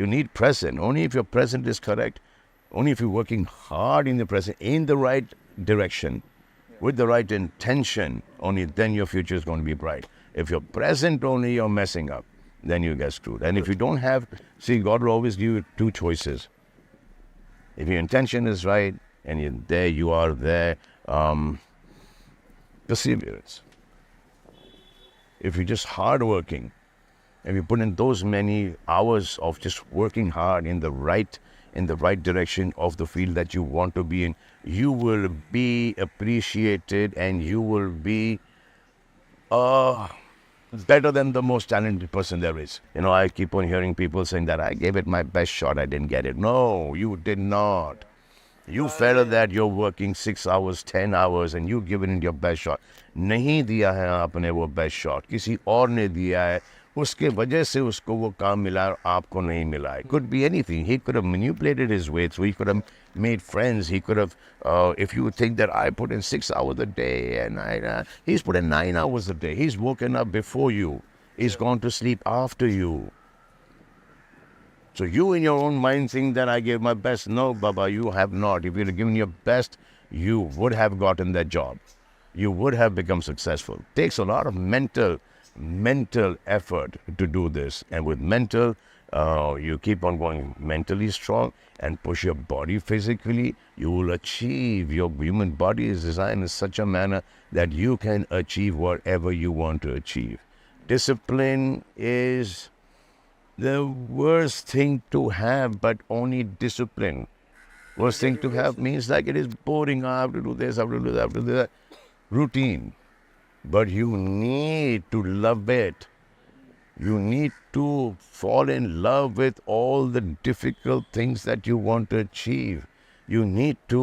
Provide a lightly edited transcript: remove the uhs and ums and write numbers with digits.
You need present. Only if your present is correct, only if you're working hard in the present, in the right direction, with the right intention, only then your future is going to be bright. If you're present only, you're messing up. Then you get screwed. And if you don't have, see, God will always give you two choices. If your intention is right and you're there, you are there, perseverance. If you're just hardworking, if you put in those many hours of just working hard in the right direction of the field that you want to be in, you will be appreciated and you will be better than the most talented person there is. I keep on hearing people saying that I gave it my best shot, I didn't get it. No, you did not. You felt that you're working 6 hours, 10 hours and you given it your best shot. नहीं दिया है आपने वो best shot, किसी और ने दिया है, उसके वजह से उसको वो काम मिला और आपको नहीं मिला. It could be anything. He could have manipulated his way through. He could have made friends. He could have, if you think that I put in 6 hours a day and he's put in 9 hours a day. He's woken up before you. He's gone to sleep after you. So you in your own mind think that I gave my best. No, Baba, you have not. If you had given your best, you would have gotten that job. You would have become successful. It takes a lot of mental effort to do this. And with mental, you keep on going mentally strong and push your body physically. You will achieve. Your human body is designed in such a manner that you can achieve whatever you want to achieve. Discipline is the worst thing to have, but only discipline. Worst thing to have means like it is boring. I have to do this, I have to do that, I have to do that. Routine. But you need to love it. You need to fall in love with all the difficult things that you want to achieve. You need to,